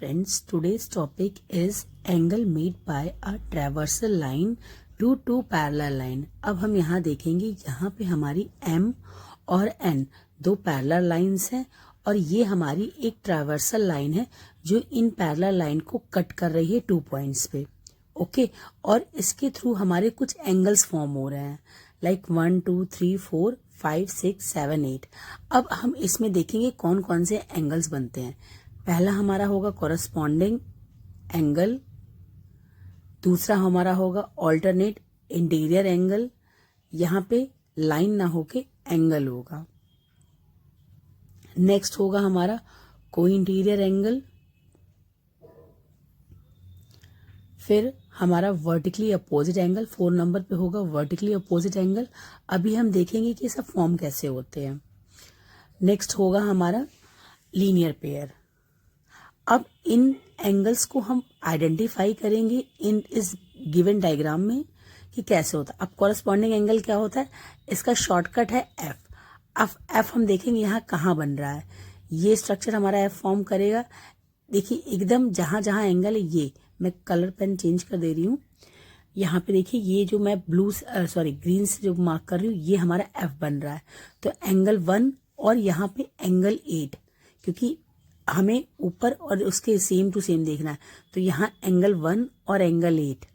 friends, today's topic is angle made by a traversal line to two parallel line. अब हम यहाँ देखेंगे, यहाँ पे हमारी M और N दो पैरेलल लाइंस हैं और ये हमारी एक ट्रावर्सल लाइन है जो इन पैरेलल लाइन को कट कर रही है 2 पॉइंट्स पे. ओके और इसके थ्रू हमारे कुछ एंगल्स फॉर्म हो रहे हैं लाइक 1 2 3 4 5 6 7 8. अब हम इसमें देखेंगे कौन कौन से एंगल्स बनते हैं. पहला हमारा होगा कॉरस्पॉन्डिंग एंगल, दूसरा हमारा होगा ऑल्टरनेट इंटीरियर एंगल, यहाँ पे लाइन ना होके एंगल होगा. नेक्स्ट होगा हमारा को इंटीरियर एंगल, फिर हमारा वर्टिकली अपोजिट एंगल 4 नंबर पे होगा वर्टिकली अपोजिट एंगल. अभी हम देखेंगे कि सब फॉर्म कैसे होते हैं. नेक्स्ट होगा हमारा लीनियर पेयर. अब इन एंगल्स को हम आइडेंटिफाई करेंगे इन इस गिवन डायग्राम में कि कैसे होता है. अब कॉरस्पॉन्डिंग एंगल क्या होता है, इसका शॉर्टकट है एफ. अब एफ हम देखेंगे यहाँ कहाँ बन रहा है. ये स्ट्रक्चर हमारा एफ फॉर्म करेगा. देखिए एकदम जहां जहां एंगल है, ये मैं कलर पेन चेंज कर दे रही हूँ. यहाँ पे देखिए ये जो मैं ग्रीन से जो मार्क कर रही हूँ ये हमारा एफ बन रहा है. तो एंगल 1 और यहाँ पे एंगल 8, क्योंकि हमें ऊपर और उसके सेम टू सेम देखना है तो यहाँ एंगल 1 और एंगल 8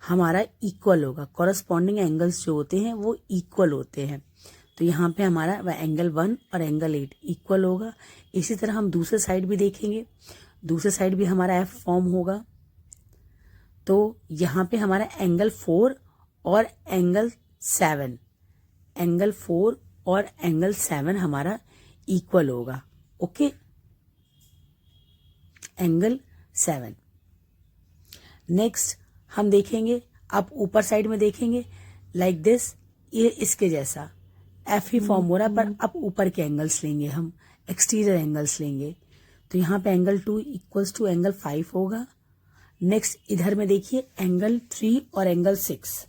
हमारा इक्वल होगा. कॉरस्पॉन्डिंग एंगल्स जो होते हैं वो इक्वल होते हैं. तो यहाँ पे हमारा एंगल 1 और एंगल 8 इक्वल होगा. इसी तरह हम दूसरे साइड भी देखेंगे, दूसरे साइड भी हमारा एफ फॉर्म होगा. तो यहाँ पे हमारा एंगल 4 और एंगल 7, एंगल 4 और एंगल 7 हमारा इक्वल होगा. Okay, angle 7. नेक्स्ट हम देखेंगे, आप ऊपर साइड में देखेंगे लाइक दिस, ये इसके जैसा एफ ही फॉर्म हो रहा है, पर अब ऊपर के एंगल्स लेंगे, हम एक्सटीरियर एंगल्स लेंगे. तो यहाँ पे एंगल 2 इक्वल्स टू एंगल 5 होगा. नेक्स्ट इधर में देखिए एंगल 3 और एंगल 6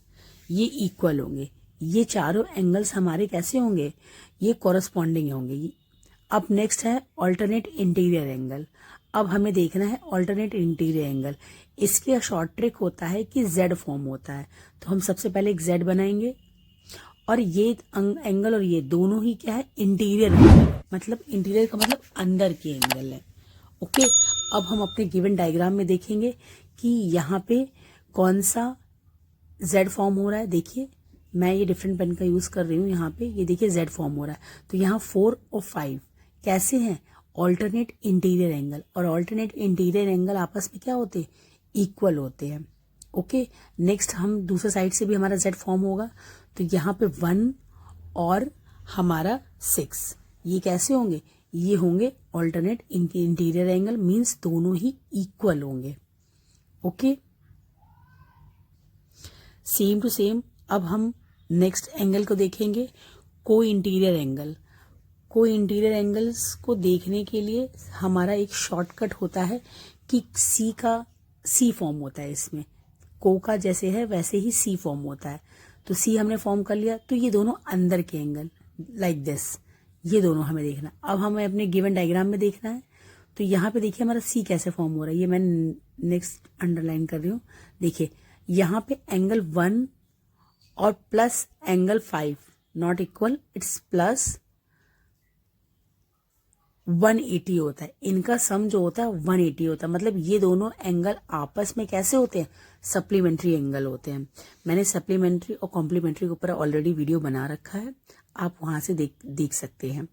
ये इक्वल होंगे. ये चारों एंगल्स हमारे कैसे होंगे, ये कॉरस्पॉन्डिंग होंगे. अब नेक्स्ट है ऑल्टरनेट इंटीरियर एंगल. अब हमें देखना है ऑल्टरनेट इंटीरियर एंगल. इसके शॉर्ट ट्रिक होता है कि जेड फॉर्म होता है. तो हम सबसे पहले एक जेड बनाएंगे और ये एंगल और ये दोनों ही क्या है, इंटीरियर एंगल. मतलब इंटीरियर का मतलब अंदर के एंगल है. ओके, अब हम अपने गिवन डायग्राम में देखेंगे कि यहाँ पे कौन सा जेड फॉर्म हो रहा है. देखिए मैं ये डिफरेंट पेन का यूज कर रही हूँ. यहाँ पे ये देखिए जेड फॉर्म हो रहा है. तो यहाँ 4 और 5 कैसे हैं, ऑल्टरनेट इंटीरियर एंगल. और ऑल्टरनेट इंटीरियर एंगल आपस में क्या होते हैं, इक्वल होते हैं. ओके, नेक्स्ट हम दूसरे साइड से भी हमारा जेड फॉर्म होगा. तो यहाँ पे 1 और हमारा 6 ये कैसे होंगे, ये होंगे ऑल्टरनेट इंटीरियर एंगल, मींस दोनों ही इक्वल होंगे. Okay, same to same. अब हम नेक्स्ट एंगल को देखेंगे, co interior angle. Co interior angles को देखने के लिए हमारा एक शॉर्टकट होता है कि सी का सी फॉर्म होता है. इसमें को का जैसे है वैसे ही सी फॉर्म होता है. तो सी हमने फॉर्म कर लिया. तो ये दोनों अंदर के एंगल लाइक दिस, ये दोनों हमें देखना. अब हमें अपने गिवन डायग्राम में देखना है. तो यहाँ पे देखिए हमारा सी कैसे फॉर्म हो रहा है, ये मैं नेक्स्ट अंडरलाइन कर रही हूँ. देखिए यहाँ पे एंगल 1 और plus angle 5 not equal, it's plus 180 होता है. इनका सम जो होता है 180 होता है. मतलब ये दोनों एंगल आपस में कैसे होते हैं, सप्लीमेंट्री एंगल होते हैं. मैंने सप्लीमेंट्री और कॉम्प्लीमेंट्री के ऊपर ऑलरेडी वीडियो बना रखा है, आप वहां से देख सकते हैं.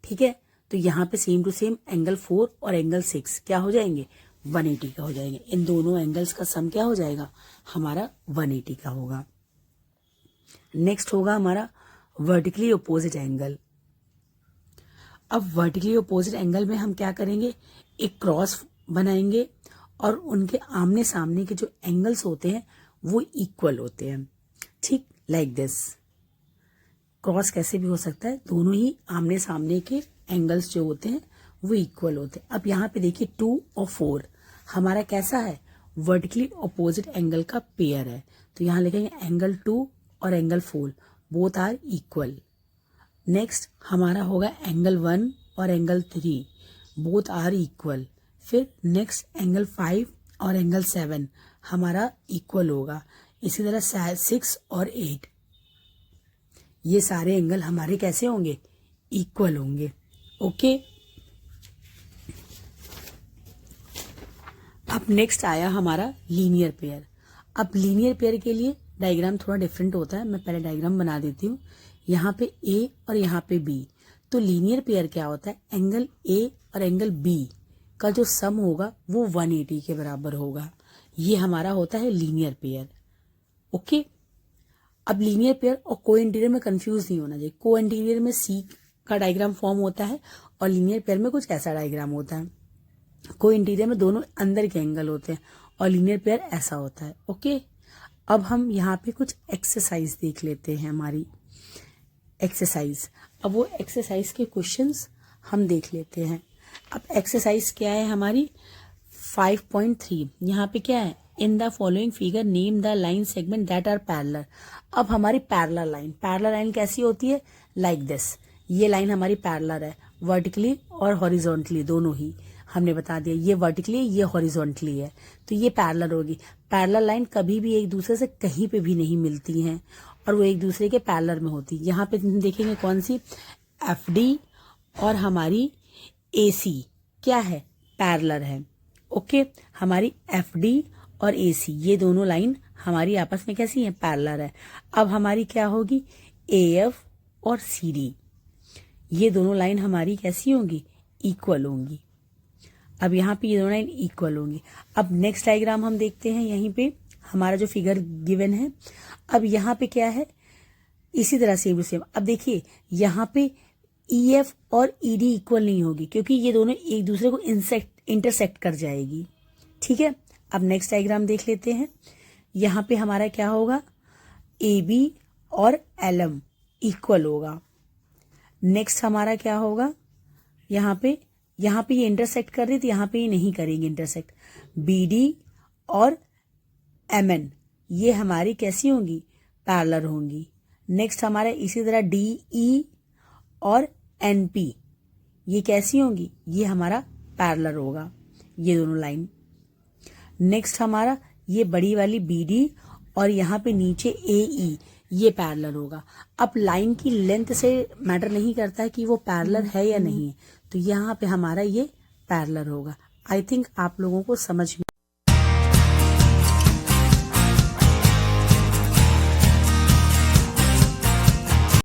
ठीक है, तो यहाँ पे सेम टू सेम एंगल 4 और एंगल 6 क्या हो जाएंगे, 180 का हो जाएंगे. इन दोनों एंगल्स का सम क्या हो जाएगा, हमारा 180 का होगा. नेक्स्ट होगा हमारा वर्टिकली अपोजिट एंगल. अब वर्टिकली अपोजिट एंगल में हम क्या करेंगे, एक क्रॉस बनाएंगे और उनके आमने सामने के जो एंगल्स होते हैं वो इक्वल होते हैं. ठीक, लाइक दिस. क्रॉस कैसे भी हो सकता है, दोनों ही आमने सामने के एंगल्स जो होते हैं वो इक्वल होते हैं. अब यहाँ पे देखिए 2 और 4 हमारा कैसा है, वर्टिकली अपोजिट एंगल का पेयर है. तो यहाँ लिखेंगे एंगल 2 और angle 4 both are equal. Next हमारा होगा एंगल 1 और एंगल 3 बोथ आर इक्वल. फिर नेक्स्ट एंगल 5 और एंगल 7 हमारा इक्वल होगा। इसी तरह 6 और 8 ये सारे एंगल हमारे कैसे होंगे, इक्वल होंगे। ओके, अब नेक्स्ट आया हमारा लीनियर पेयर। अब लीनियर पेयर के लिए डायग्राम थोड़ा डिफरेंट होता है। मैं पहले डायग्राम बना देती हूँ। यहाँ पे ए और यहाँ पे बी। तो लीनियर पेयर क्या होता है, एंगल ए और एंगल बी का जो सम होगा वो 180 के बराबर होगा। ये हमारा होता है लीनियर पेयर। ओके, अब लीनियर पेयर और को इंटीरियर में कंफ्यूज नहीं होना चाहिए। को इंटीरियर में सी का डायग्राम फॉर्म होता है और लीनियर पेयर में कुछ ऐसा डायग्राम होता है। को इंटीरियर में दोनों अंदर के एंगल होते हैं और लीनियर पेयर ऐसा होता है। ओके, अब हम यहाँ पे कुछ एक्सरसाइज देख लेते हैं। हमारी एक्सरसाइज, अब वो एक्सरसाइज के क्वेश्चंस हम देख लेते हैं। अब एक्सरसाइज क्या है हमारी 5.3। यहाँ पे क्या है, in the following figure name the line segment that are parallel. अब हमारी पैरेलल लाइन कैसी होती है, लाइक दिस। ये लाइन हमारी पैरेलल है, वर्टिकली और हॉरिजॉन्टली दोनों ही हमने बता दिया। ये वर्टिकली, ये हॉरिजॉन्टली है, तो ये पैरेलल होगी। पैरेलल लाइन कभी भी एक दूसरे से कहीं पे भी नहीं मिलती हैं और वो एक दूसरे के पैरेलल में होती। यहाँ पे देखेंगे कौन सी, एफडी और हमारी एसी क्या है, पैरेलल है। ओके, हमारी एफडी और एसी ये दोनों लाइन हमारी आपस में कैसी है, पैरेलल है। अब हमारी क्या होगी, एएफ और सीडी ये दोनों लाइन हमारी कैसी होंगी, इक्वल होंगी। अब यहाँ पे ये दोनों लाइन इक्वल होंगी। अब नेक्स्ट डायग्राम हम देखते हैं। यहीं पे हमारा जो फिगर गिवन है, अब यहाँ पे क्या है, इसी तरह सेम। अब देखिए यहाँ पे ईएफ और ईडी इक्वल नहीं होगी क्योंकि ये दोनों एक दूसरे को इंटरसेक्ट कर जाएगी। ठीक है, अब नेक्स्ट डायग्राम देख लेते हैं। यहाँ पे हमारा क्या होगा, AB और LM इक्वल होगा। नेक्स्ट हमारा क्या होगा, यहाँ पे ये इंटरसेक्ट कर रही थी, यहाँ पे ये नहीं करेंगे इंटरसेक्ट। BD और MN ये हमारी कैसी होंगी, पैरेलल होंगी। नेक्स्ट हमारा इसी तरह DE और NP ये कैसी होंगी, ये हमारा पैरेलल होगा, ये दोनों लाइन। नेक्स्ट हमारा ये बड़ी वाली BD और यहाँ पे नीचे AE ये पैरेलल होगा। अब लाइन की लेंथ से मैटर नहीं करता है कि वो पैरेलल है या नहीं है, तो यहाँ पे हमारा ये पैरेलल होगा। आई थिंक आप लोगों को समझ में